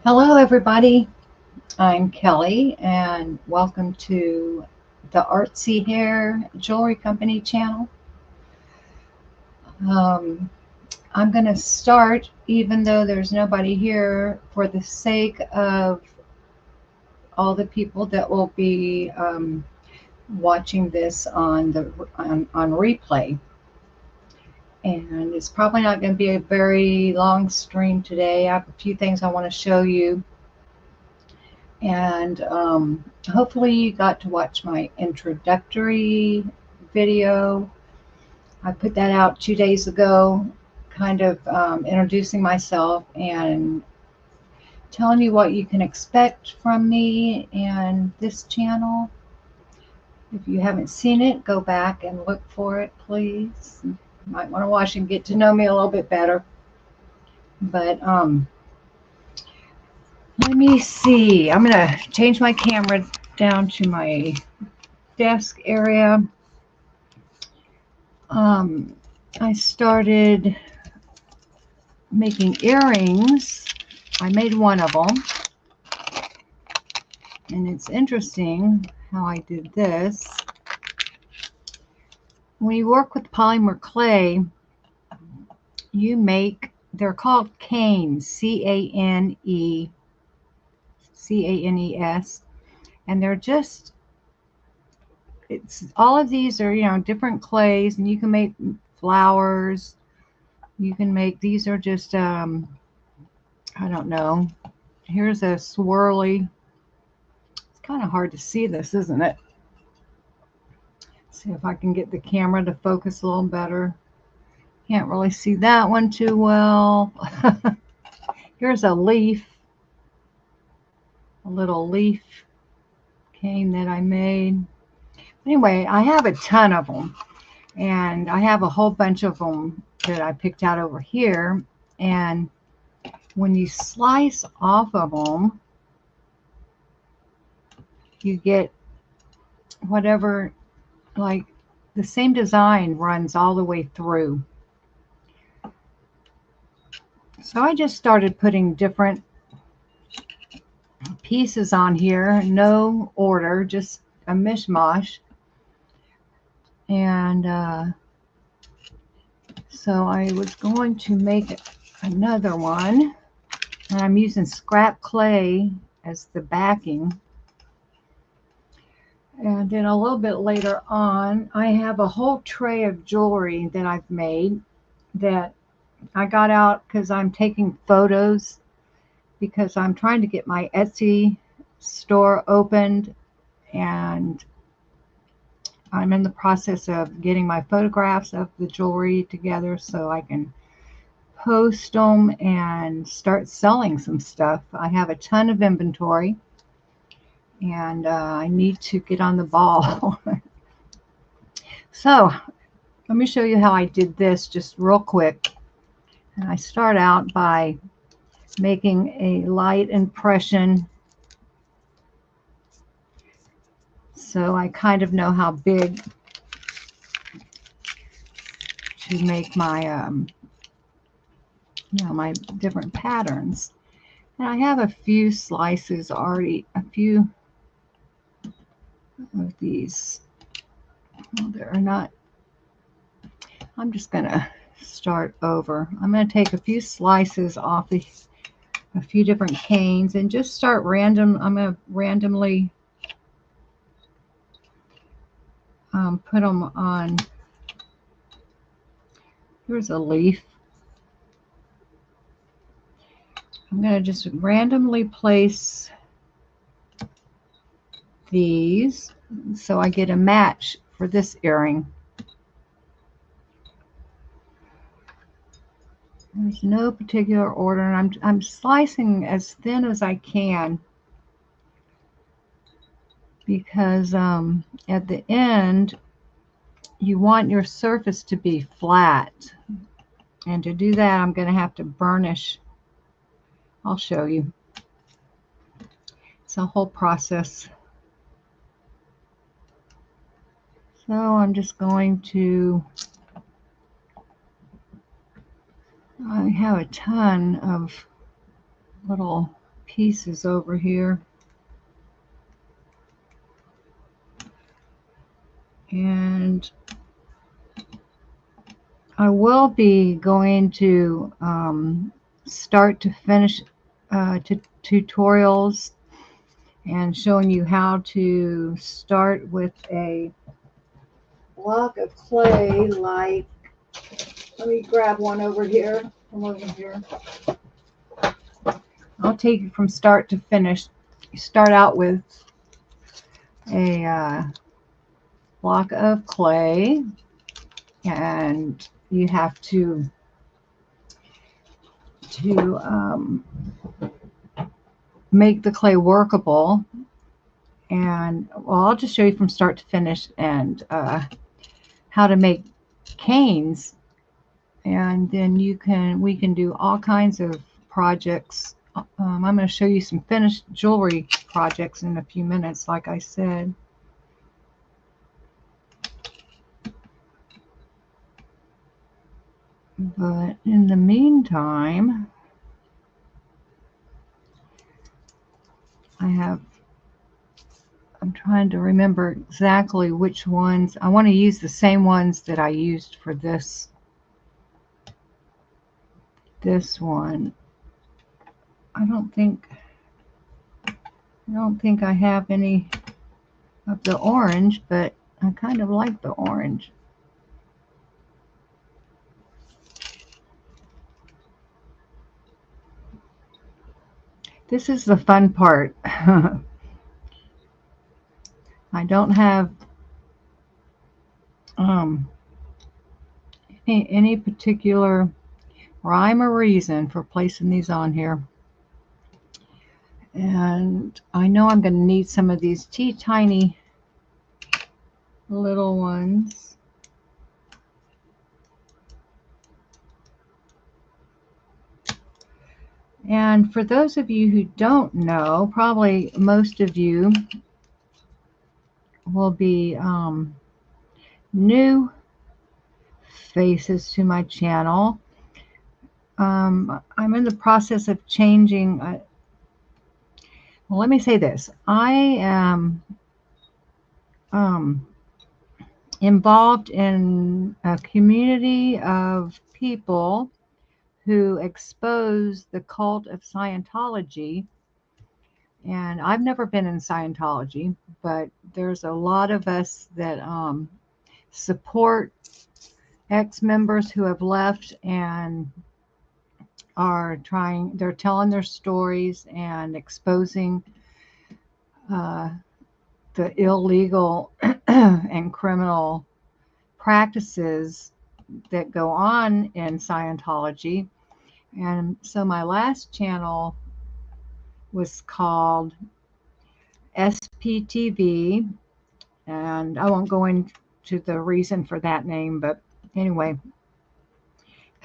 Hello, everybody. I'm Kelly, and welcome to the Artsy Hair Jewelry Company channel. Um, I'm going to start, even though there's nobody here, for the sake of all the people that will be watching this on replay. And it's probably not going to be a very long stream today. I have a few things I want to show you. And hopefully you got to watch my introductory video. I put that out 2 days ago, kind of introducing myself and telling you what you can expect from me and this channel. If you haven't seen it, go back and look for it, please. You might want to watch and get to know me a little bit better. But let me see. I'm going to change my camera down to my desk area. I started making earrings. I made one of them, and it's interesting how I did this. When you work with polymer clay, you make, they're called canes, C-A-N-E-S, and they're just, it's all of these are, different clays, and you can make flowers. You can make, these are just, I don't know. Here's a swirly. It's kind of hard to see this, isn't it? See if I can get the camera to focus a little better. Can't really see that one too well. Here's a leaf. A little leaf cane that I made. Anyway, I have a ton of them. And I have a whole bunch of them that I picked out over here. And when you slice off of them, you get whatever, like the same design runs all the way through. So I just started putting different pieces on here, no order, just a mishmash. And so I was going to make another one, and I'm using scrap clay as the backing. And then a little bit later on, I have a whole tray of jewelry that I've made that I got out because I'm taking photos, because I'm trying to get my Etsy store opened, and I'm in the process of getting my photographs of the jewelry together so I can post them and start selling some stuff. I have a ton of inventory, and I need to get on the ball. So let me show you how I did this just real quick. And I start out by making a light impression, so I kind of know how big to make my my different patterns. And I have a few slices already, a few of these. Well, they're not. I'm just gonna start over. I'm gonna take a few slices off a few different canes and just start random. I'm gonna randomly put them on. Here's a leaf. I'm going to just randomly place these so I get a match for this earring. There's no particular order, and I'm slicing as thin as I can, because at the end you want your surface to be flat, and to do that I'm going to have to burnish. I'll show you. It's a whole process. So I'm just going to, I have a ton of little pieces over here. And I will be going to start to finish tutorials and showing you how to start with a block of clay. Like, let me grab one over here, from over here. I'll take it from start to finish. You start out with a block of clay, and you have to make the clay workable. And well, I'll just show you from start to finish, and how to make canes, and then we can do all kinds of projects. I'm going to show you some finished jewelry projects in a few minutes, like I said. But in the meantime, I'm trying to remember exactly which ones. I want to use the same ones that I used for this one. I don't think I have any of the orange, but I kind of like the orange. This is the fun part. I don't have any particular rhyme or reason for placing these on here. And I know I'm going to need some of these tiny little ones. And for those of you who don't know, probably most of you will be new faces to my channel. I'm in the process of changing. Well, let me say this. I am involved in a community of people who expose the cult of Scientology. And I've never been in Scientology, but there's a lot of us that support ex-members who have left and they're telling their stories and exposing the illegal and criminal practices that go on in Scientology. And so my last channel was called SPtv, and I won't go into the reason for that name, but anyway,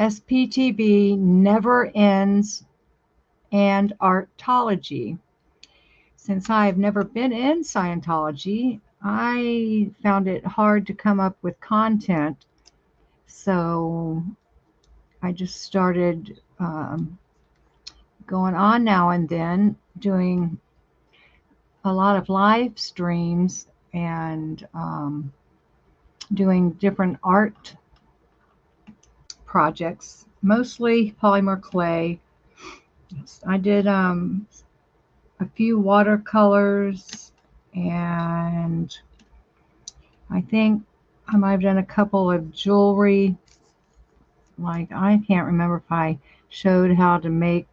SPtv NeverIns ARTology. Since I've never been in Scientology, I found it hard to come up with content, so I just started going on now and then, doing a lot of live streams and doing different art projects, mostly polymer clay. I did a few watercolors, and I think I might have done a couple of jewelry. Like, I can't remember if I showed how to make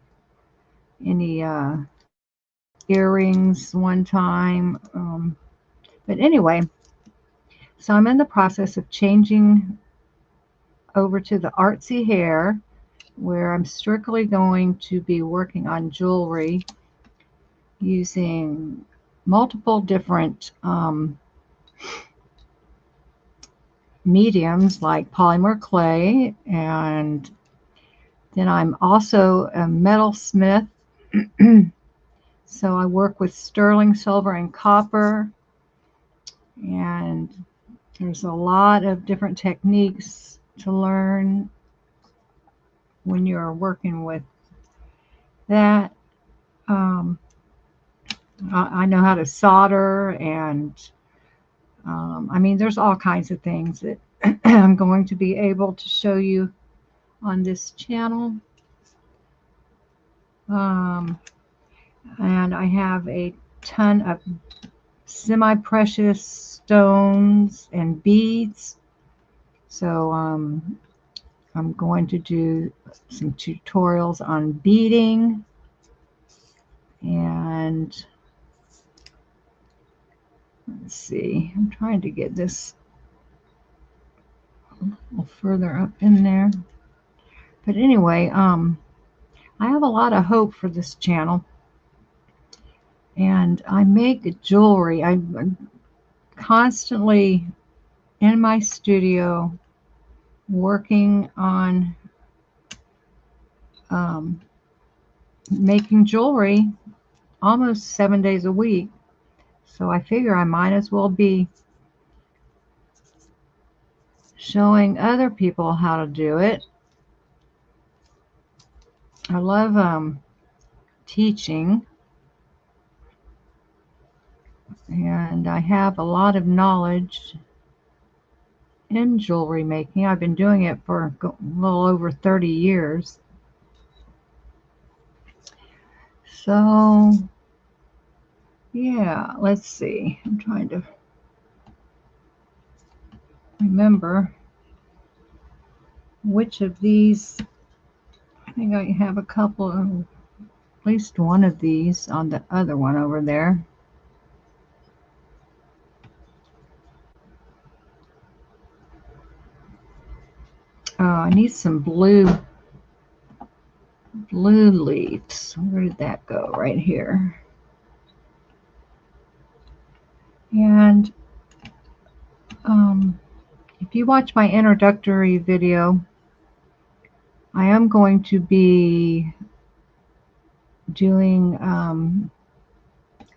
any earrings one time. But anyway, so I'm in the process of changing over to the artsy hair, where I'm strictly going to be working on jewelry using multiple different mediums like polymer clay, and then I'm also a metalsmith. So I work with sterling silver and copper, and there's a lot of different techniques to learn when you're working with that. I know how to solder, and I mean, there's all kinds of things that I'm going to be able to show you on this channel. And I have a ton of semi-precious stones and beads. So I'm going to do some tutorials on beading, and let's see, I'm trying to get this a little further up in there. But anyway, I have a lot of hope for this channel, and I make jewelry. I'm constantly in my studio working on making jewelry almost 7 days a week. So I figure I might as well be showing other people how to do it. I love teaching, and I have a lot of knowledge in jewelry making. I've been doing it for a little over 30 years. So yeah, let's see. I'm trying to remember which of these. I think I have a couple of, at least one of these on the other one over there. I need some blue leaves. Where did that go? Right here. And if you watch my introductory video, I am going to be doing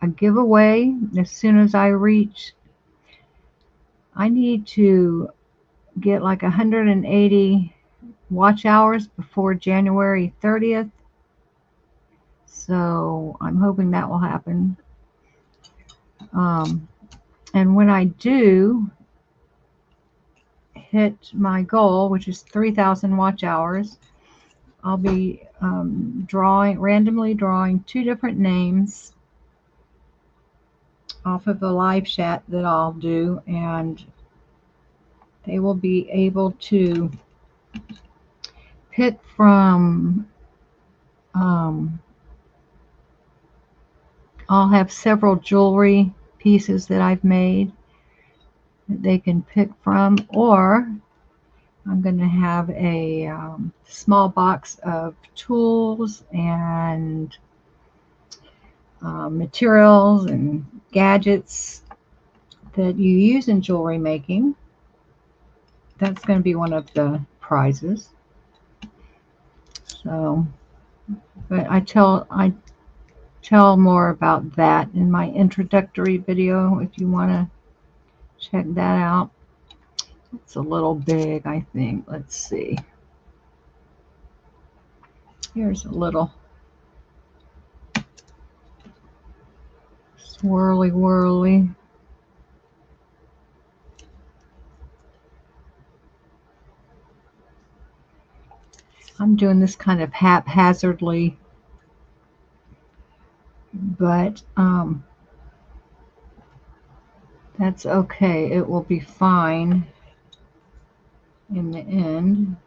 a giveaway as soon as I need to get like 180 watch hours before January 30th. So I'm hoping that will happen. And when I do hit my goal, which is 3,000 watch hours, I'll be randomly drawing 2 different names off of the live chat that I'll do, and they will be able to pick from, I'll have several jewelry pieces that I've made that they can pick from, or I'm going to have a small box of tools and materials and gadgets that you use in jewelry making. That's going to be one of the prizes. So, but I tell more about that in my introductory video if you want to check that out. It's a little big, I think. Let's see. Here's a little swirly whirly. I'm doing this kind of haphazardly, but that's okay. It will be fine in the end.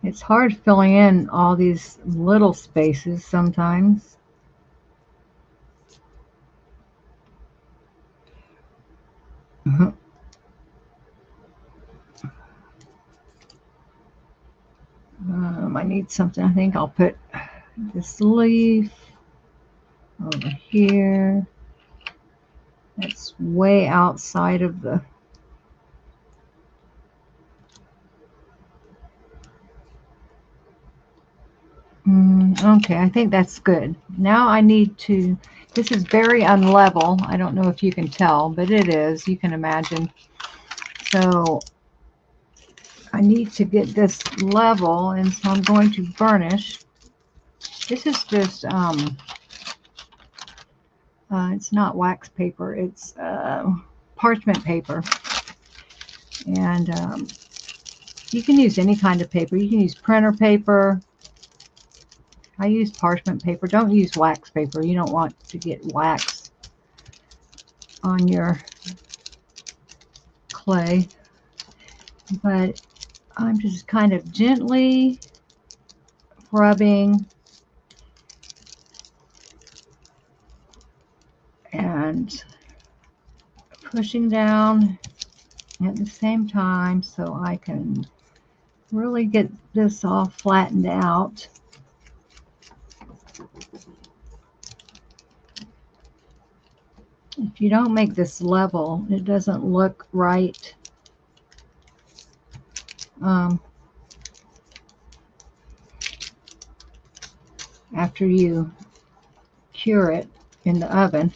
It's hard filling in all these little spaces sometimes. I need something. I think I'll put this leaf over here. That's way outside of the okay, I think that's good. Now I need to, this is very unlevel. I don't know if you can tell, but it is. You can imagine. So I need to get this level, and so I'm going to burnish. This is just, it's not wax paper, it's parchment paper. And you can use any kind of paper. You can use printer paper. I use parchment paper. Don't use wax paper. You don't want to get wax on your clay. But I'm just kind of gently rubbing and pushing down at the same time so I can really get this all flattened out. If you don't make this level, it doesn't look right. After you cure it in the oven.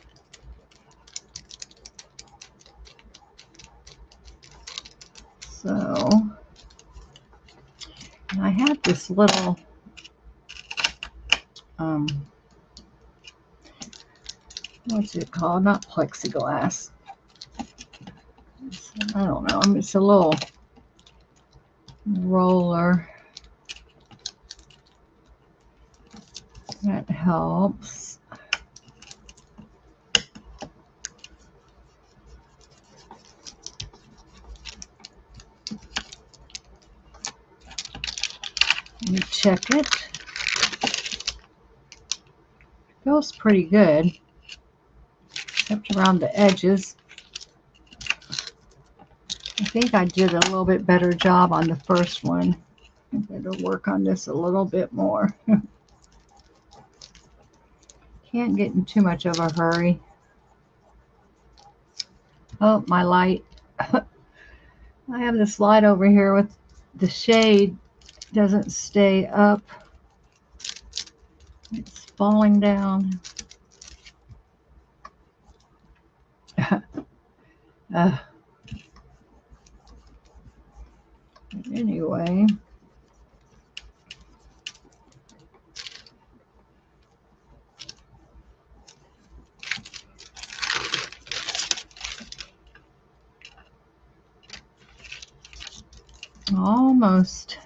So I have this little what's it called? Not plexiglass. I don't know. It's a little roller that helps. Let me check it. Feels pretty good, except around the edges. I think I did a little bit better job on the first one. I better work on this a little bit more. Can't get in too much of a hurry. Oh, my light. I have this light over here with the shade. Doesn't stay up. It's falling down. Anyway. Almost.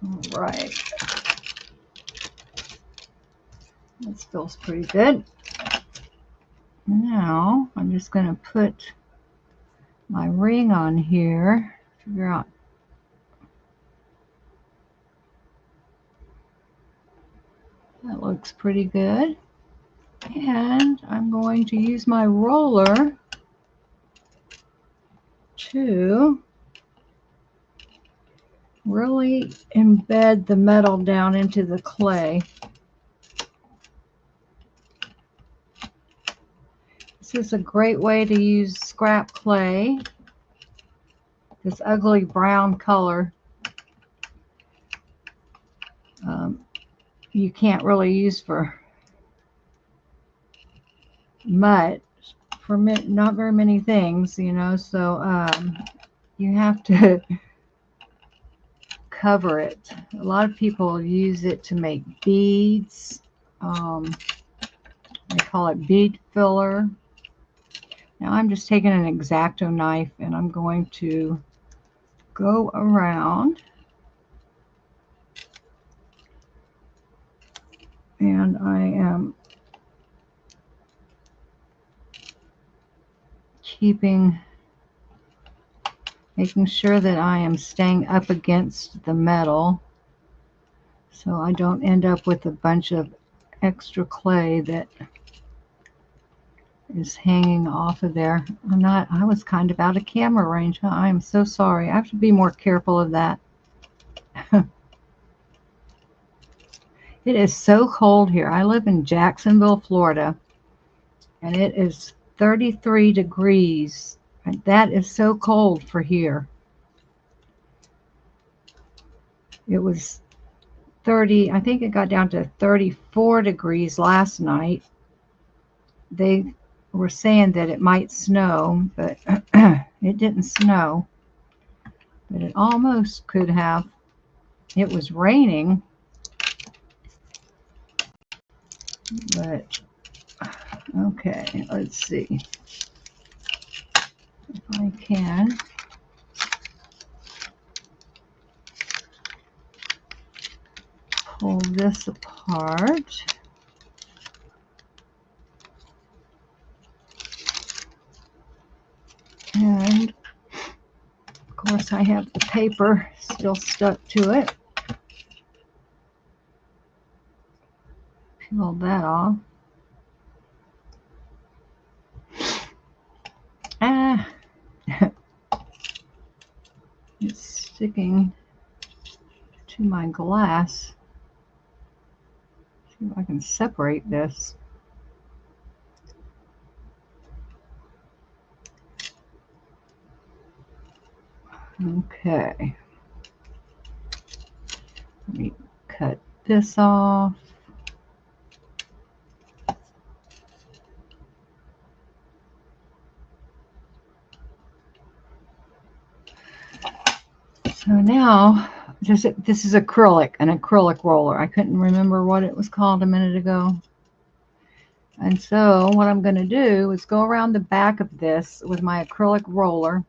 All right. This feels pretty good. Now I'm just going to put my ring on here. Figure out. That looks pretty good. And I'm going to use my roller to really embed the metal down into the clay. This is a great way to use scrap clay. This ugly brown color. You can't really use for much, for not very many things, you know, so you have to cover it. A lot of people use it to make beads. They call it bead filler. Now I'm just taking an X-Acto knife and I'm going to go around and I am making sure that I am staying up against the metal so I don't end up with a bunch of extra clay that is hanging off of there. I was kind of out of camera range, huh? I am so sorry. I have to be more careful of that. It is so cold here. I live in Jacksonville, Florida, and it is 33 degrees. And that is so cold for here. It was 30, I think it got down to 34 degrees last night. They were saying that it might snow, but it didn't snow. But it almost could have. It was raining, but okay, let's see if I can. Pull this apart. And of course I have the paper still stuck to it. Peel that off. Ah, it's sticking to my glass. See if I can separate this. Okay. Let me cut this off. So now, this is acrylic, an acrylic roller. I couldn't remember what it was called a minute ago. And so what I'm going to do is go around the back of this with my acrylic roller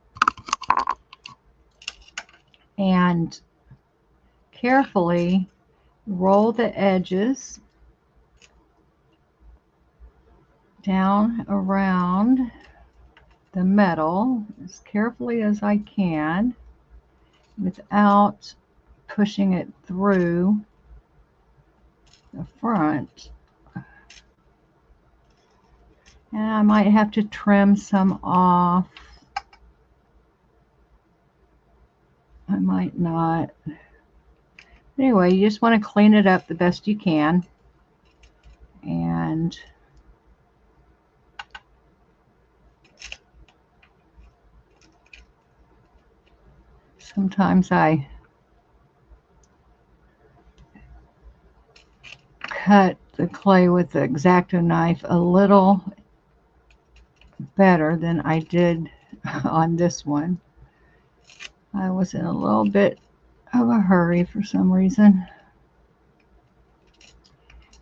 and carefully roll the edges down around the metal as carefully as I can without pushing it through the front. And I might have to trim some off. I might not. Anyway, you just want to clean it up the best you can. And sometimes I cut the clay with the X-Acto knife a little better than I did on this one. I was in a little bit of a hurry for some reason.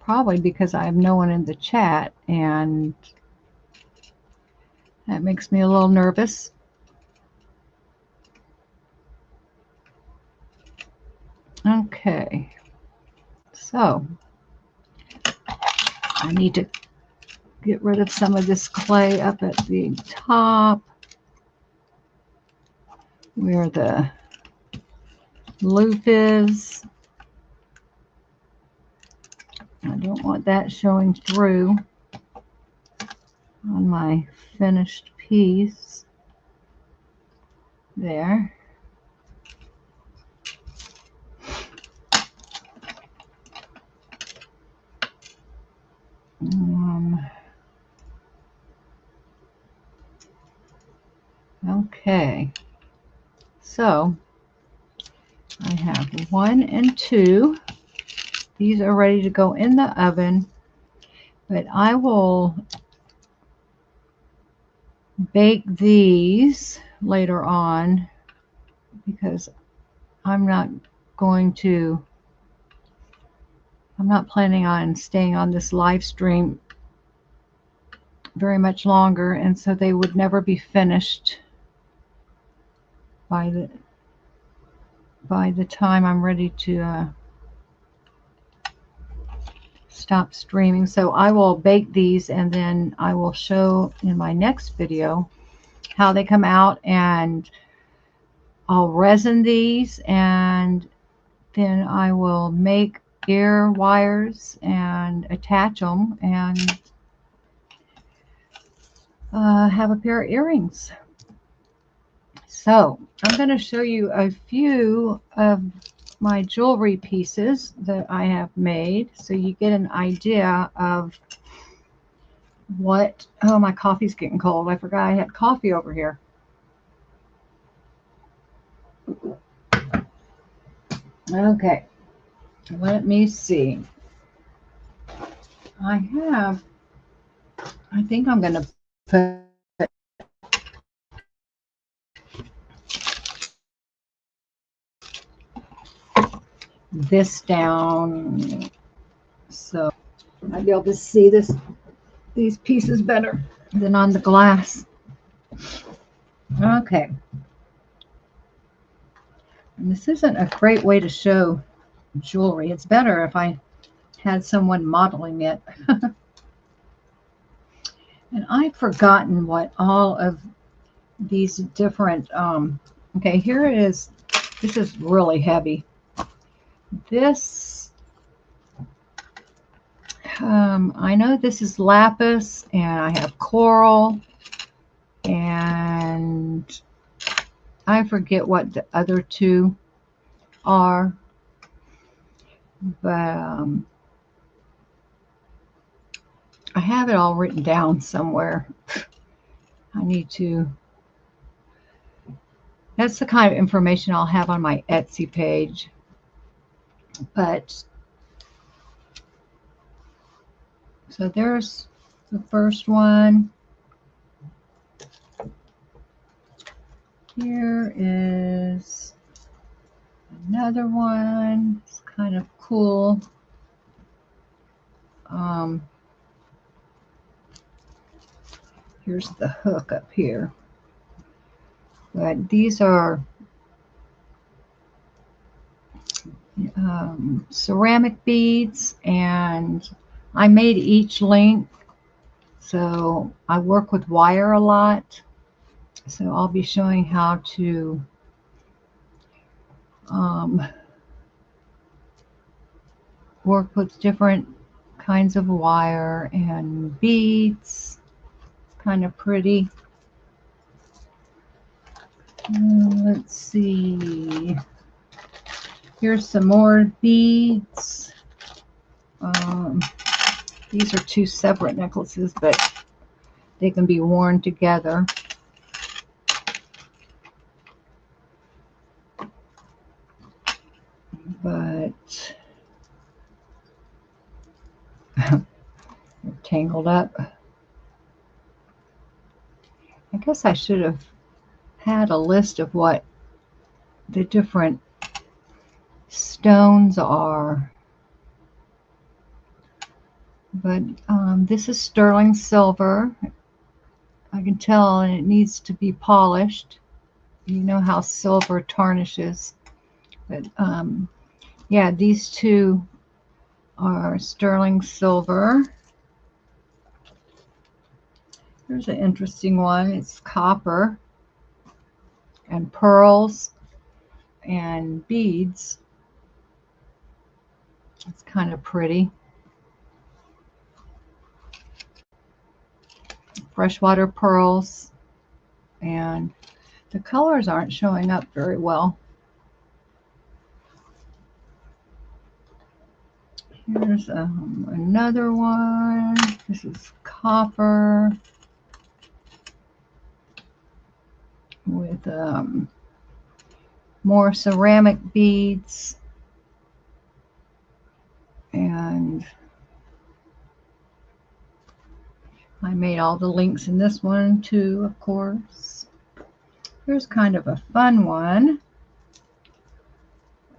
Probably because I have no one in the chat, and that makes me a little nervous. Okay, so I need to get rid of some of this clay up at the top where the loop is. I don't want that showing through on my finished piece. There. Okay. So I have 1 and 2. These are ready to go in the oven, but I will bake these later on because I'm not planning on staying on this live stream very much longer, and so they would never be finished by the time I'm ready to stop streaming. So I will bake these, and then I will show in my next video how they come out, and I'll resin these, and then I will make ear wires and attach them and have a pair of earrings. So I'm going to show you a few of my jewelry pieces that I have made so you get an idea of what. Oh, my coffee's getting cold. I forgot I had coffee over here. Okay, let me see. I think I'm going to put this down so I'll be able to see these pieces better than on the glass. Okay. And this isn't a great way to show jewelry. It's better if I had someone modeling it. And I've forgotten what all of these different, okay, here it is. This is really heavy. This, I know this is lapis, and I have coral, and I forget what the other two are, but I have it all written down somewhere. I need to, that's the kind of information I'll have on my Etsy page. But, so there's the first one. Here is another one. It's kind of cool. Here's the hook up here. But these are ceramic beads, and I made each link. So I work with wire a lot. So I'll be showing how to work with different kinds of wire and beads. Kind of pretty. Let's see. Here's some more beads. These are two separate necklaces, but they can be worn together. But they're tangled up. I guess I should have had a list of what the different stones are. But this is sterling silver. I can tell, and it needs to be polished. You know how silver tarnishes. But yeah, these two are sterling silver. Here's an interesting one. It's copper and pearls and beads. It's kind of pretty. Freshwater pearls, and the colors aren't showing up very well. Here's another one. This is copper with more ceramic beads, and I made all the links in this one too, of course. Here's kind of a fun one.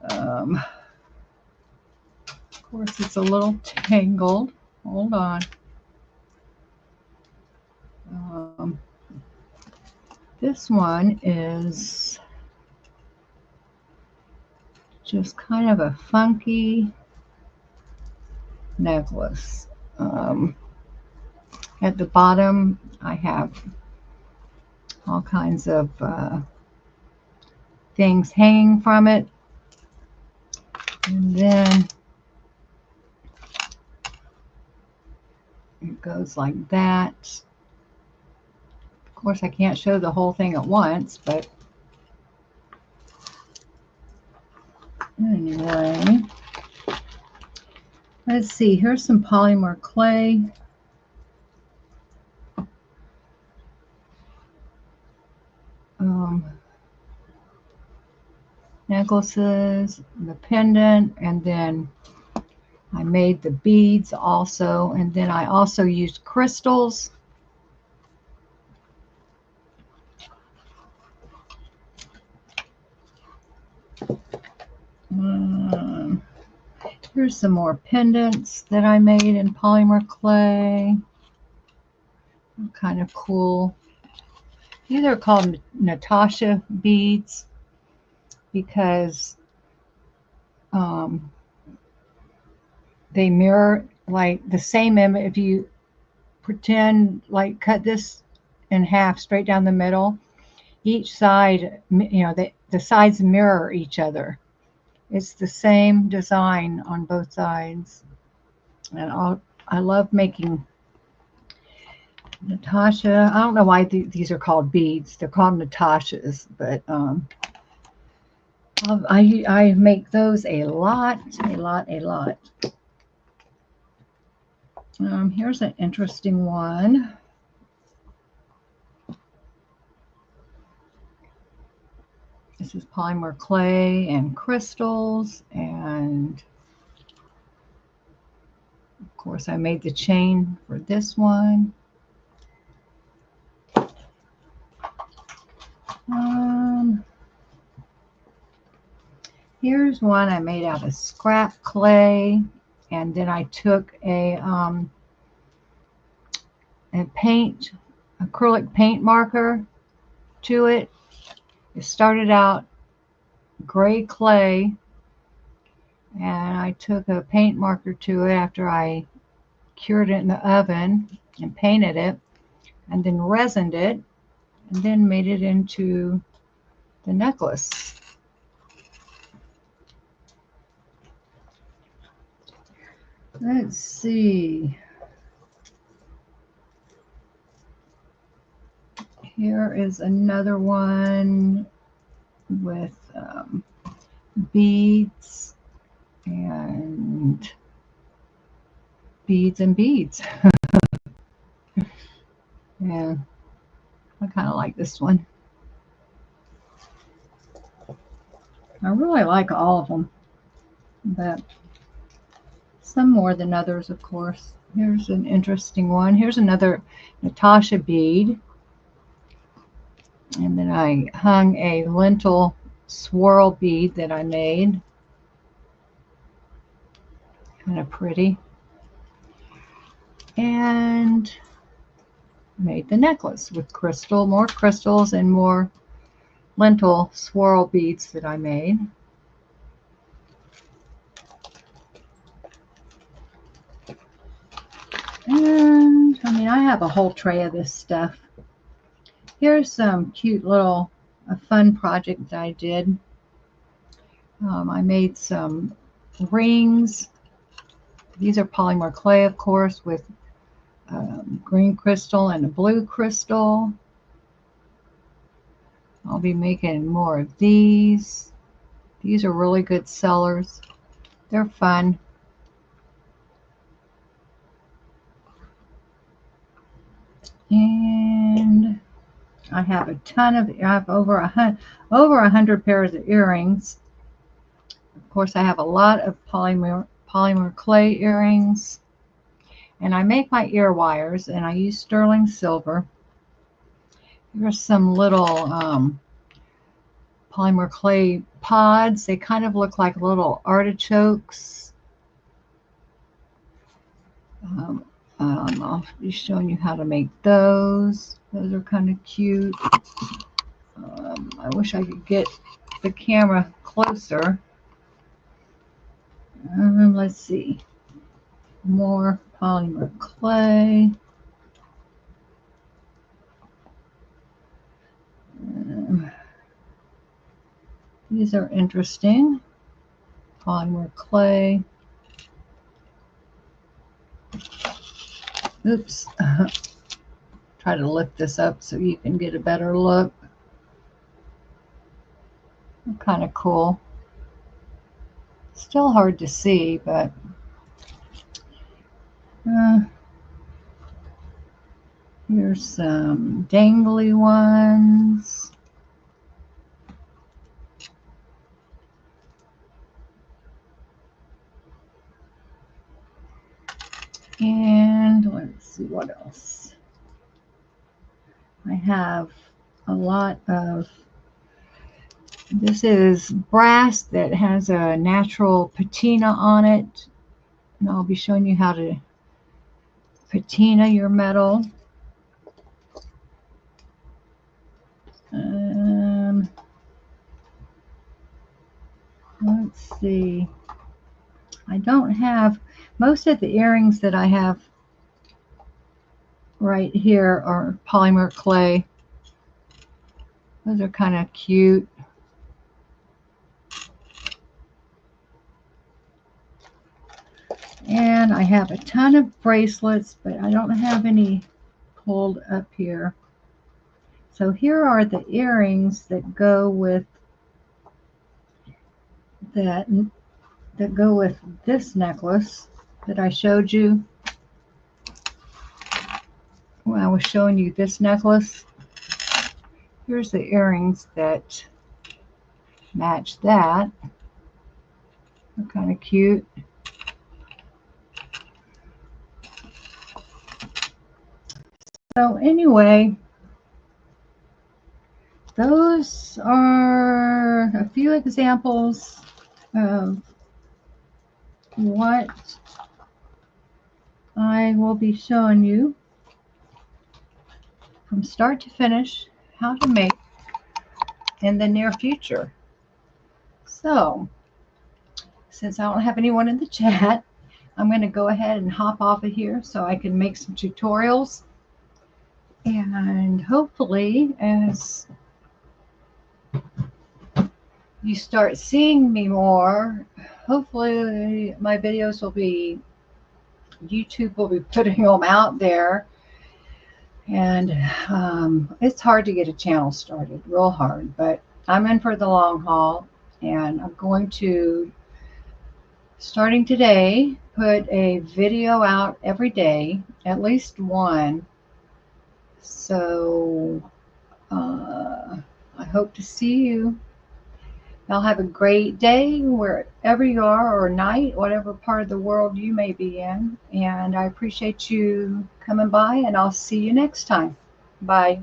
Of course, it's a little tangled. Hold on. This one is just kind of a funky necklace. At the bottom, I have all kinds of things hanging from it. And then it goes like that. Of course, I can't show the whole thing at once, but anyway. Let's see, here's some polymer clay. necklaces, the pendant, and then I made the beads also, and then I also used crystals. Here's some more pendants that I made in polymer clay. Kind of cool. These are called Natasha beads because they mirror like the same image. If you pretend like cut this in half straight down the middle, each side, you know, the sides mirror each other. It's the same design on both sides. And I love making Natasha. I don't know why these are called beads. They're called Natashas, but I make those a lot. Here's an interesting one. This is polymer clay and crystals, and of course I made the chain for this one. Here's one I made out of scrap clay, and then I took a acrylic paint marker to it. It started out gray clay, and I took a paint marker to it after I cured it in the oven and painted it, and then resined it, and then made it into the necklace. Let's see. Here is another one with beads and beads. Yeah, I kind of like this one. I really like all of them, but some more than others, of course. Here's an interesting one. Here's another Natasha bead. And then I hung a lentil swirl bead that I made. Kind of pretty. And made the necklace with more crystals and more lentil swirl beads that I made. And I mean, I have a whole tray of this stuff. Here's some cute little fun project that I did. I made some rings. These are polymer clay, of course, with green crystal and a blue crystal. I'll be making more of these. These are really good sellers. They're fun. And I have I have over 100 pairs of earrings. Of course, I have a lot of polymer clay earrings. And I make my ear wires, and I use sterling silver. Here's some little polymer clay pods. They kind of look like little artichokes. I'll be showing you how to make those. Those are kind of cute. I wish I could get the camera closer. Let's see. More polymer clay. These are interesting. Polymer clay. Oops. Try to lift this up so you can get a better look. Kind of cool. Still hard to see, but here's some dangly ones. And let's see what else. I have a lot of, this is brass that has a natural patina on it. And I'll be showing you how to patina your metal. Let's see. I don't have, most of the earrings that I have right here are polymer clay. Those are kind of cute. And I have a ton of bracelets, but I don't have any pulled up here. So here are the earrings that go with that go with this necklace that I showed you when I was showing you this necklace. Here's the earrings that match that. They're kind of cute. So anyway, those are a few examples of what I will be showing you from start to finish how to make in the near future. So since I don't have anyone in the chat, I'm going to go ahead and hop off of here so I can make some tutorials. And hopefully, as you start seeing me more, hopefully my videos will be, YouTube will be putting them out there. And it's hard to get a channel started, real hard, but I'm in for the long haul. And I'm going to, starting today, put a video out every day, at least one. So I hope to see you. Y'all have a great day wherever you are, or night, whatever part of the world you may be in. And I appreciate you coming by, and I'll see you next time. Bye.